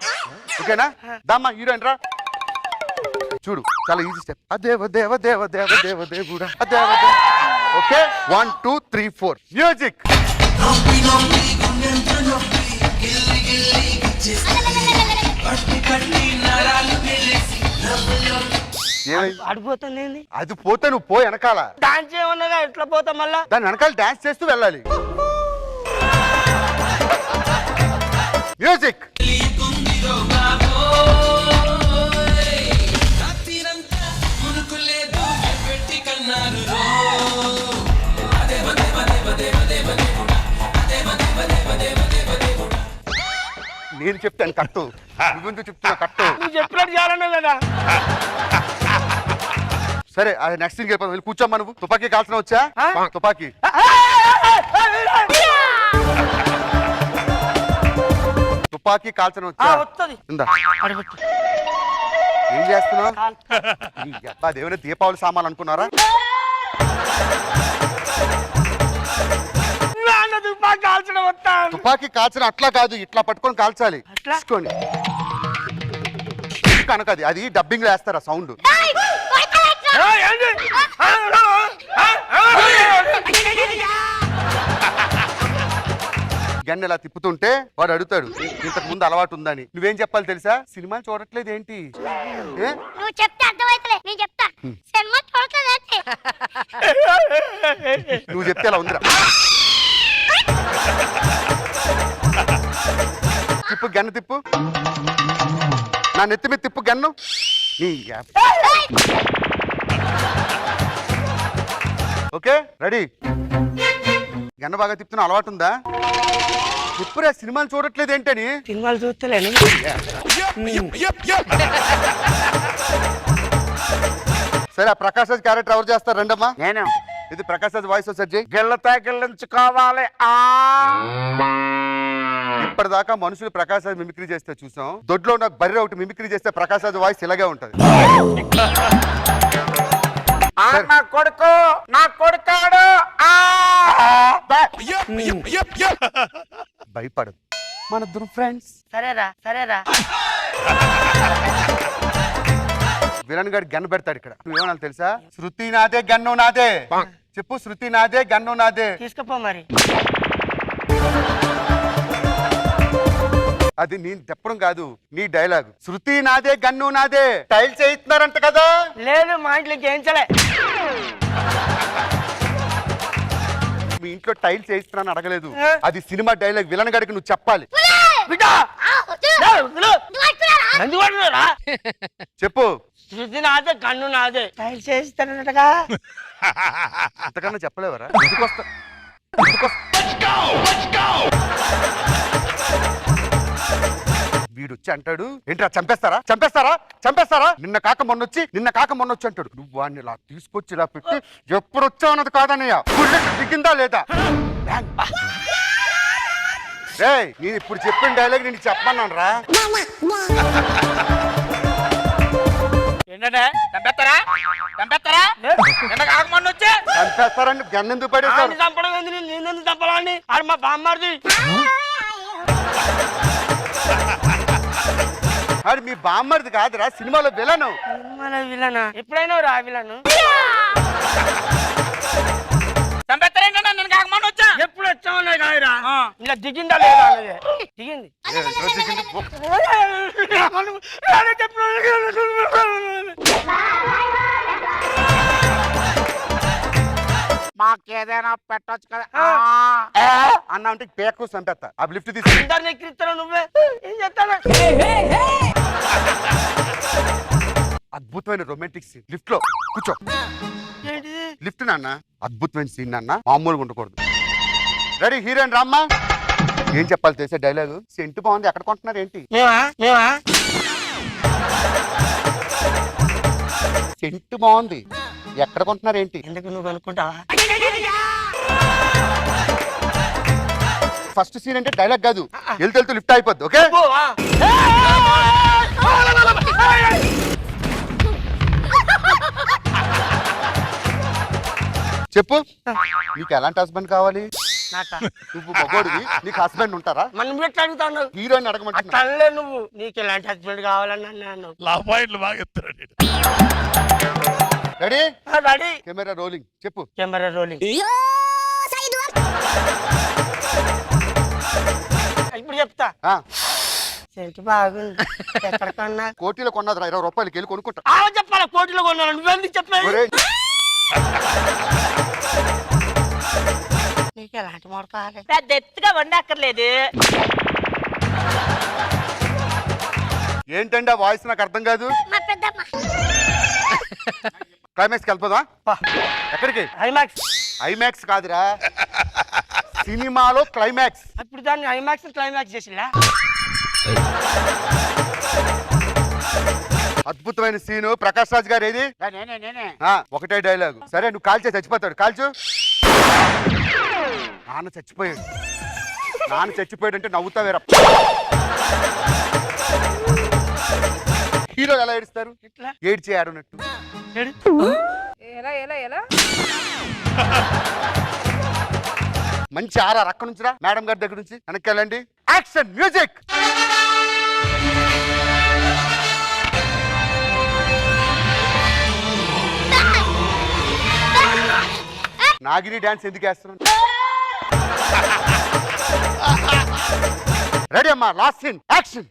ఓకేనా? దమ్మా హీరోయిన్ రా. చూడు చాలా ఈజీ స్టెప్. అదేవ దేవ దేవ దేవ దేవ దేవుడా అదేవ. Okay 1 2 3 4 music. అడిపోతుంది. అది పోతే నువ్వు పో వెనకాల. డాన్స్ ఏమన్నాగా ఎట్లా పోతా మళ్ళా? దాని వెనకాల డాన్స్ చేస్తూ వెళ్ళాలి. మ్యూజిక్. నేను చెప్తాను కట్టు, నువ్వు చెప్తున్నా కట్టు. నువ్వు చెప్పినట్టు చేయాలన్నా కదా. సరే అది నెక్స్ట్ సీన్కి వెళ్ళిపోతాం. వెళ్ళి కూర్చోమ్మా. నువ్వు తుపాకీ కాల్సిన వచ్చా? తుపాకీ తుపాకీ కాల్చిన వచ్చా? ఇందా. ఏం చేస్తున్నావు? అదేమైనా దీపావళి సామాన్ అనుకున్నారా? తుపాకీ కాల్చిన అట్లా కాదు, ఇట్లా పట్టుకొని కాల్చాలి. తీసుకోండి. కనుక అది డబ్బింగ్ లో వేస్తారా సౌండ్? గన్ను ఇలా తిప్పుతుంటే వాడు అడుగుతాడు ఇంతకు ముందు అలవాటు ఉందని. నువ్వేం చెప్పాలి తెలుసా? సినిమాలు చూడట్లేదు ఏంటి? నువ్వు చెప్తే అర్థమైతలే, నేను చెప్తా. సినిమా చూడట్లేదు. నువ్వు చెప్తే అలా ఉందిరా. తిప్పు గన్ను తిప్పు. నా నెత్తి మీద తిప్పు గన్ను. Okay ready? గన్ను బాగా తిప్పుతున్నా అలవాటు ఉందా? ఇప్పుడే సినిమాలు చూడట్లేదు ఏంటని? సినిమాలు చూస్తలేను. సరే ఆ ప్రకాష్ రాజ్ క్యారెక్టర్ ఎవరు చేస్తారు? రెండమ్మా. నేను. ఇది ప్రకాష్ రాజ్ వాయిస్ వచ్చి గిళ్ళతా గిల్లించుకోవాలి. ఇప్పటిదాకా మనుషులు ప్రకాష్ రాజ్ మిమిక్రీ చేస్తే చూసాం. దొడ్లో ఉన్న బర్రె ఒకటి మిమిక్రీ చేస్తే ప్రకాష్ రాజ్ వాయిస్ ఇలాగే ఉంటది. నా కొడుకు నా కొడుకాడు. భయపడదు, మన ఫ్రెండ్స్. సరేరా సరేరా. విలన్ గారి గన్ను పెడతాడు ఇక్కడ. నువ్వేమన్నా తెలుసా? శృతి నాదే గన్ను నాదే. చెప్పు. శృతి నాదే గన్ను నాదే. తీసుకుపో మరి. అది నేను చెప్పడం కాదు, నీ డైలాగ్. శృతి నాదే గన్ను నాదే. టైల్స్ వేయిస్తున్నారంట కదా? లేదు, మా ఇంట్లో చేయించలే. మీ ఇంట్లో టైల్స్ వేయిస్తున్నాను అడగలేదు. అది సినిమా డైలాగ్. విలన్ గారికి నువ్వు చెప్పాలి. చెప్పు. శృతి నాదే కన్ను నాదే. టైల్స్ వేయిస్తానటగా. అంతకన్నా చెప్పలేవరా? వీడు వచ్చి అంటాడు ఏంట్రా చంపేస్తారా చంపేస్తారా చంపేస్తారా? నిన్న కాక మొన్నొచ్చి అంటాడు. నువ్వు వాడిని ఇలా తీసుకొచ్చి ఇలా పెట్టి ఎప్పుడు వచ్చావు అన్నది కాదన్నయ్య. దిగిందా లేదా? నేను ఇప్పుడు చెప్పిన డైలాగ్ నేను చెప్పమన్నాను రా. చంపేస్తారని గన్నెందుకు పడేస్తారు? చంపాలని అది మా బామ్మది. అది మీ బామ్మర్ది కాదురా, సినిమాలో విలను. విలనా? ఎప్పుడైనా రా విలను. ఎప్పుడు వచ్చామన్నా కాదురా. ఇలా దిగిందా లేదా అన్నది. దిగింది. మాకేదైనా పెట్టొచ్చు కదా అన్న అంటే పేకు చంపేస్తా. ఆ లిఫ్ట్ తీసుకుంటారు. నువ్వే ఏం చేస్తాను? అద్భుతమైన రొమాంటిక్ సీన్. లిఫ్ట్ లో కూర్చో. లిఫ్ట్ నాన్న. అద్భుతమైన సీన్ నాన్న, మామూలుగా ఉండకూడదు. రెడీ హీరోయిన్ రామ్మా. ఏం చెప్పాలి తెలిసే డైలాగు? సెంటు బాగుంది, ఎక్కడ కొంటున్నారు ఏంటి? సెంటు బాగుంది, ఎక్కడ కొంటున్నారు ఏంటి? ఎందుకు నువ్వు అనుకుంటావా? ఫస్ట్ సీన్ అంటే డైలాగ్ కాదు, వెళ్తూ లిఫ్ట్ అయిపోద్ది. ఓకే చెప్పు, నీకు ఎలాంటి హస్బెండ్ కావాలి? నువ్వు మగోడివి, నీకు హస్బెండ్ ఉంటారా? మనం ఎట్లా అడుగుతాను? హీరోయిన్ అడగమంటున్నా. తనలే నువ్వు, నీకు ఎలాంటి హస్బెండ్ కావాలని అన్నాను. Ready ready, camera rolling. చెప్పు. Camera rolling. ఇప్పుడు చెప్తా. సెంటు బాగుంది, ఎక్కడ కొన్నా? కోటిలో కొన్నది, 20 రూపాయలకి వెళ్ళి కొనుక్కుంటా. చెప్పాలా? కోటిలో కొన్నాను, నువ్వెందుకు చెప్పావు? నీకు ఎలాంటి మూడు కావాలి? పెద్ద ఎత్తుగా వండక్కర్లేదు. ఏంటండి ఆ వాయిస్? నాకు అర్థం కాదు. క్లైమాక్స్ వెళ్ళిపోదా? ఎక్కడికి? ఐమాక్స్. ఐమాక్స్ కాదురా, సినిమాలో క్లైమాక్స్. ఇప్పుడు దాన్ని ఐమాక్స్ క్లైమాక్స్ చేసిలా? అద్భుతమైన సీను. ప్రకాష్ రాజ్ గారు ఏది? ఒకటే డైలాగ్. సరే నువ్వు కాల్చే చచ్చిపోతాడు, కాల్చు. నాన్న చచ్చిపోయాడు. నాన్న చచ్చిపోయాడు అంటే నవ్వుతావేరా. హీరో ఎలా ఏడుస్తారు? ఏడ్చే ఆడున్నట్టు. ఎలా ఎలా ఎలా? మంచి ఆర్ఆర్. అక్కడ నుంచిరా, మేడం గారి దగ్గర నుంచి వెనక్కి వెళ్ళండి. Action music. నాగిని డాన్స్ ఎందుకు వేస్తున్నాను? రెడీ అమ్మా, లాస్ట్ సీన్, యాక్షన్.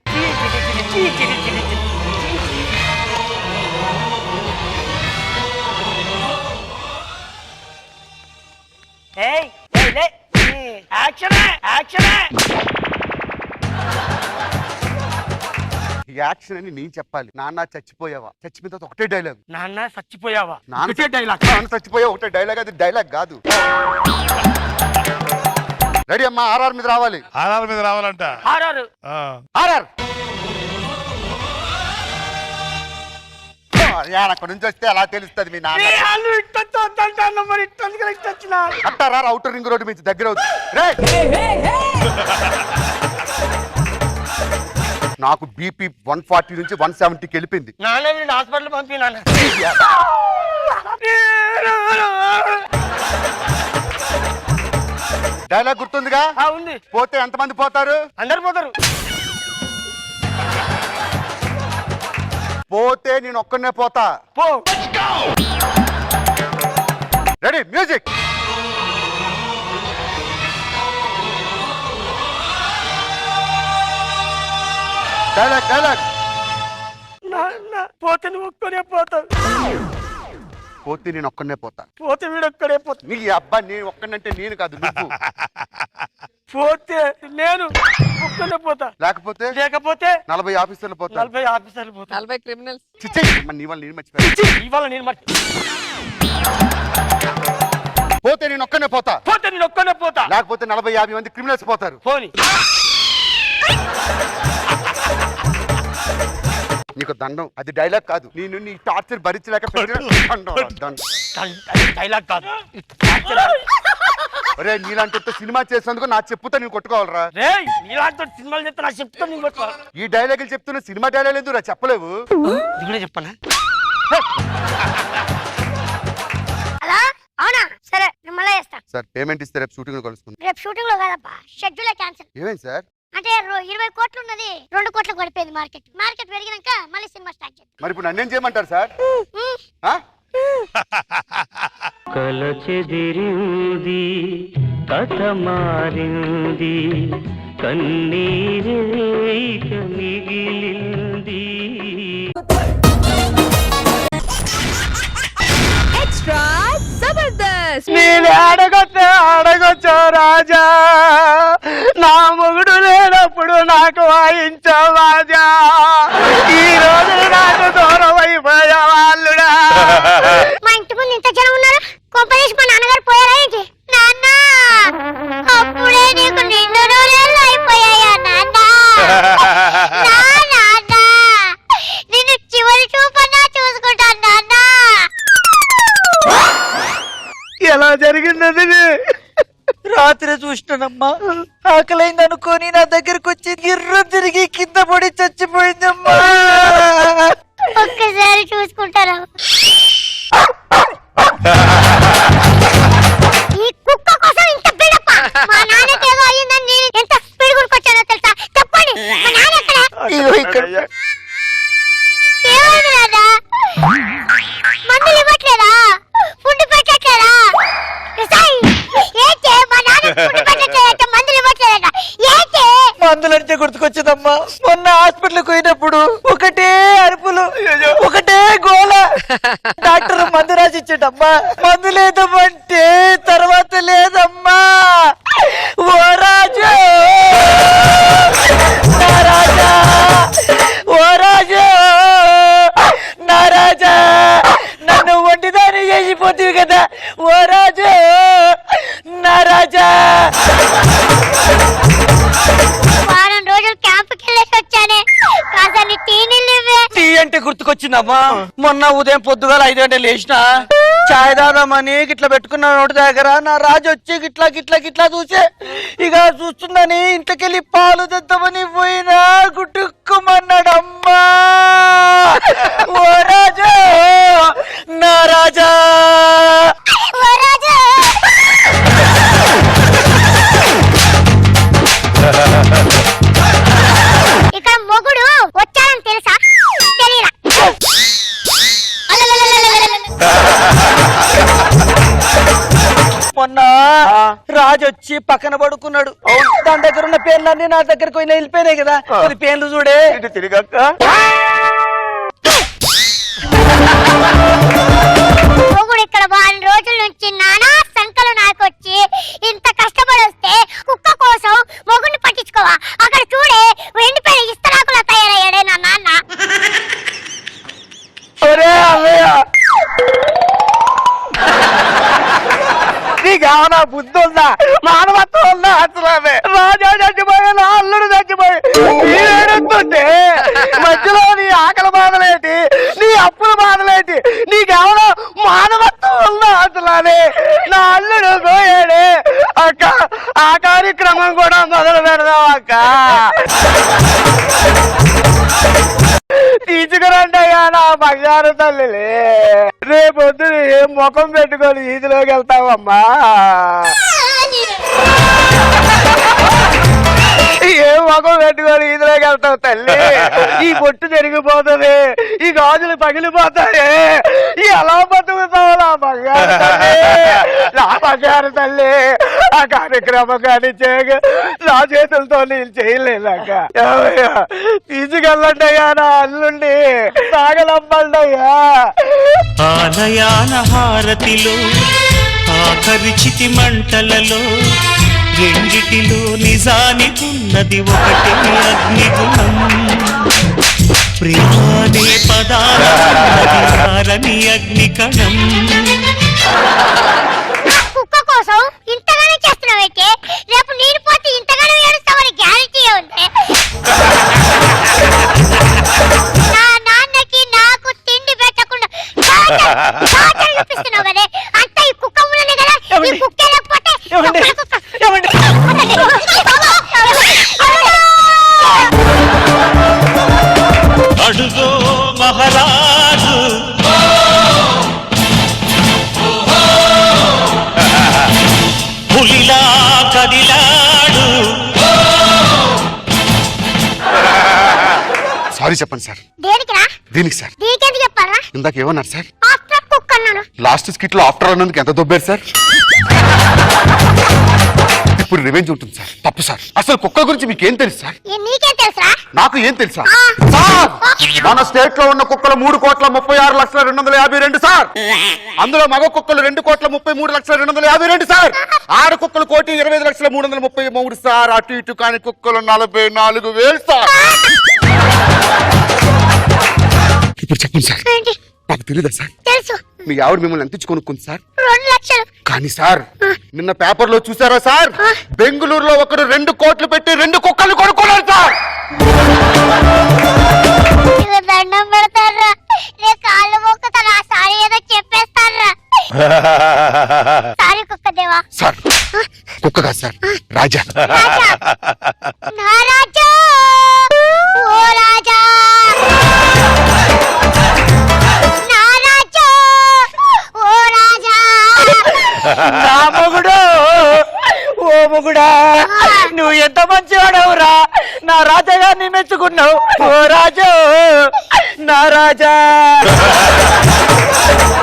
యాక్షన్ అని నేను చెప్పాలి. నాన్న చచ్చిపోయావా? చచ్చిపోయిన తర్వాత ఒకటే డైలాగ్. నాన్న చచ్చిపోయావా? నాన్న డైలాగ్. నాన్న చచ్చిపోయావా ఒకటే డైలాగ్, అది డైలాగ్ కాదు. రెడీ అమ్మా, ఆర్ఆర్ మీద రావాలి. ఆర్ఆర్ మీద రావాలంట. RR RR. అక్కడ నుంచి వస్తే అలా తెలుస్తుంది మీ నాన్న. అట్టారా అవుటర్ రింగ్ రోడ్డు నుంచి దగ్గర అవుతుంది. నాకు బీపీ 140 నుంచి 170కి వెళ్ళిపోయింది. నాన్న హాస్పిటల్ పంపినా. డైలాగ్ గుర్తుందిగా? ఉంది. పోతే ఎంతమంది పోతారు? అందరు పోతారు. పోతే నేను ఒక్కనే పోతా. పో. Ready music. Dialogue dialogue. పోతే నువ్వు ఒక్కనే పోతావు. పోతే నేను ఒక్కనే పోతా. పోతే వీడు ఒక్కడే పోతా. నీ అబ్బా, నేను ఒక్కనంటే నేను కాదు, నువ్వు. పోతే నేను ఒక్కనే పోతా. లేకపోతే 40 ఆఫీసర్లు పోతా. 40 ఆఫీసర్లు పోతా. 40 క్రిమినల్స్. నీ వల్ల నేను మర్చిపోయా. ఇవాళ నేను పోతే నేను ఒక్కనే పోతా. పోతే నేను ఒక్కనే పోతా. లేకపోతే 40-50 మంది క్రిమినల్స్ పోతారు. పోనీ. నీకు దండం. అది డైలాగ్ కాదు. నేను నీ టార్చర్ భరించలేక డైలాగ్ కాదు. అరే నీలాంటి సినిమా చేసినందుకు నా చెప్పుతో నేను కొట్టుకోవాలరా. నీలాంటి సినిమాలు చెప్తే నా చెప్తా నేను కొట్టుకోవాలి. ఈ డైలాగులు చెప్తున్నా, సినిమా డైలాగ్ ఎందుకు చెప్పలేవు? ఇది చెప్పనా? అలా అవునా? సరే నేను మళ్ళీ చేస్తాను సార్. పేమెంట్ ఇస్తే రేపు షూటింగ్ లో కలుసుకుందాం. రేపు షూటింగ్ లో కాదప్పా, షెడ్యూల్ క్యాన్సిల్. ఏమైంది సార్? అంటే 20 కోట్లు ఉన్నది 2 కోట్లకు పడిపోయింది. మార్కెట్ పెరిగినాక మళ్ళీ సినిమా స్టార్ట్ చేద్దాం. మరి ఇప్పుడు నన్నేం చేయమంటారు సార్? కల చెదిరింది, కథ మారింది, కన్నీరేక మిగిలింది. ఎక్స్ట్రా జబర్దస్త్. నేను అడగొచ్చా రాజా, నా మొగుడు లేనప్పుడు నాకు వాయించావు రాజా, ఈ రోజు నాకు దూరం అయిపోయా వాళ్ళుడా. మా ఇంటి ముందు ఇంత జనం ఉన్నారు, కొంపదీసి మా నాన్నగారు పోయారా ఏంటి? నాన్న అప్పుడే నీకు నిండు రోజులు అయిపోయాయా నాన్న? నాన్న నిన్ను చివరి చూపన్నా చూసుకుంటాను నాన్న. ఎలా జరిగింది? రాత్రి చూసినానమ్మా, ఆకలైంది అనుకోని నా దగ్గరకు వచ్చి గిర్ర తిరిగి కింద పడి చచ్చిపోయిందమ్మా. ఒక్కసారి చూసుకుంటారా? ఈ కుక్క కోసం ఇంత బిడప్ప. మా నాన్నకి ఏదో అయ్యిందని నేను ఎంత స్పీడ్ కొనుక్కొచ్చానో తెలుసా? చెప్పండి, మా నాన్న ఎక్కడ? ఏమైంది నాన్న? మందులు ఇవ్వట్లేదా? ఫుడ్ పెట్టట్లేదా? ఏంటి మా నాన్న ఫుడ్ పెట్టట్లేదంటే మందులు ఇవ్వట్లేదట? ఏంటి? మందులంటే గుర్తుకొచ్చిందమ్మా, మొన్న హాస్పిటల్కి పోయినప్పుడు ఒకటే అరుపులు, ఒకటే గోల. డాక్టర్ మందు రాసిచ్చాడమ్మా, మందు లేదమ్మంటే తర్వాత లేదమ్మా. ఓ రాజా, నా రాజా, ఓ రాజా, నా రాజా, నన్ను ఒంటిదాన్ని చేసిపోతుంది కదా. ఓ రాజా, నా రాజా. వారం రోజులు క్యాంపుకి వెళ్ళేసి వచ్చానే, కాసాన్ని టీ నీళ్ళు ఇవ్వే. టీ అంటే గుర్తుకొచ్చిందమ్మా, మొన్న ఉదయం పొద్దుగాల 5 గంటలు లేచిన చాయ్ దాదామని గిట్లా పెట్టుకున్న నోటి దగ్గర నా రాజు వచ్చి గిట్లా గిట్లా గిట్లా చూసే, ఇక చూస్తుందని ఇంట్లోకెళ్ళి పాలు తెద్దామని పోయినా గుట్టుక్కుమన్నాడమ్మా. ఓ రాజా, నా రాజా. ఇక్కడ మొగుడు వచ్చాడని తెలుసా? తెలీదా? మొన్న రాజు వచ్చి పక్కన పడుకున్నాడు, దాని దగ్గర ఉన్న పేర్లన్నీ నా దగ్గరకు పోయినా వెళ్ళిపోయినాయి కదా. అది పేర్లు చూడే తిరిగక్క. మొగుడు ఇక్కడ వారం రోజుల నుంచి నానా సంకలు నాకొచ్చి ఇంత కష్టపడి వస్తే కుక్క కోసం మొగుడిని పట్టించుకోవా? అక్కడ చూడే ఎండిపోయిన ఇస్తరాకులా తయారయ్యాడే నా నాన్న. ఒరే అమ్మయ్య, నీకేమన్నా బుద్ధి ఉందా? మానవత్వం ఉందా? అసలు రాజా చచ్చిపోయి, నా అల్లుడు చచ్చిపోయి ఏడుతుంటే మధ్యలో నీ ఆకలి బాధలేటి, నీ అప్పుల బాధలేటి? నీకేమన్నా మానవత్వం ఉందా? అసలు నా అల్లుడు పోయాడే అక్క. ఆ కార్యక్రమం కూడా మొదలు పెడదాం అక్క. తీసుకురండి అయ్యా నా బంగారు తల్లిలే. రేపొద్దు ఏం ముఖం పెట్టుకొని ఈదిలోకి వెళ్తావమ్మా? ఏం ముఖం పెట్టుకొని ఈదిలోకి వెళ్తావు తల్లి? ఈ బొట్టు జరిగిపోతుంది, ఈ గాజులు పగిలిపోతాయి. ఎలా బతుకుతావు నా బంగారు తల్లి? నా బంగారు తల్లి, ఆ కార్యక్రమం కానీ చేయగా నా చేతులతో నేను చేయలేక తీసుకెళ్ళండి అయ్యా నా అల్లుండి, తాగలమ్మండి అయ్యా. ఆలయాన హారతిలో ఆఖరి చితి మంటలలో రెండిటిలో నిజానికున్నది ఒకటే అగ్నిగుణం. ప్రేమానే పదాలని అగ్నికణం. కుక్క కోసం ఇంతగానే చేస్తున్నావైతే రేపు నేను పోతే ఇంతగానే ఏడుస్తావని గ్యారెంటీ ఉంది. నా నాన్నకి నాకు తిండి పెట్టకుండా చూపిస్తున్నావు కదే, అంత ఈ కుక్క ఉన్నది కదా. ఈ కుక్క లేకపోతే అడుగో మహారాజు, పులిలా కదిలాడు. సారీ చెప్పండి సార్. దేనికిరా? దీనికి సార్. దీనికెందుకు చెప్పారా? ఇందాక ఏమన్నారు సార్? ఆఫ్టర్ కుక్ అన్నాను. లాస్ట్ స్కిట్ లో ఆఫ్టర్ అన్నందుకు ఎంత దొబ్బారు సార్? ఇప్పుడు రివెంజ్ ఉంటుంది సార్. తప్పు సార్. అసలు కుక్క గురించి మీకేం తెలుసు సార్? నీకేం తెలుసా? నాకు ఏం తెలుసా సార్? మన స్టేట్ లో ఉన్న కుక్కలు 3,36,252 సార్. అందులో మగ కుక్కలు 2,33,252 సార్. ఆడ కుక్కలు 1,25,333 సార్. అటు ఇటు కాని కుక్కలు 44,000 సార్. ఇప్పుడు చెప్పండి సార్, నాకు తెలీదా సార్? తెలుసు. మీ ఆవిడ మిమ్మల్ని ఎంత ఇచ్చి కొనుక్కుంది సార్? 2 లక్షలు. కానీ సార్ నిన్న పేపర్ లో చూసారా సార్, బెంగళూరులో ఒకరు 2 కోట్లు పెట్టి 2 కుక్కలు కొనుక్కున్నారు సార్. ఇక దండం పెడతారా, నే కాళ్ళు మొక్కుతారా, సారీ ఏదో చెప్పేస్తారా. సారీ కుక్క దేవా. సార్ కుక్క కాదు సార్, రాజా. నా రాజా, ఓ రాజా, నా రాజా, ఓ రాజా. నా మొగుడు, ఓ మొగుడా, నువ్వు ఎంత మంచివాడవురా, నా రాజాగారిని మెచ్చుకున్నావు. ఓ రాజు, నా రాజా.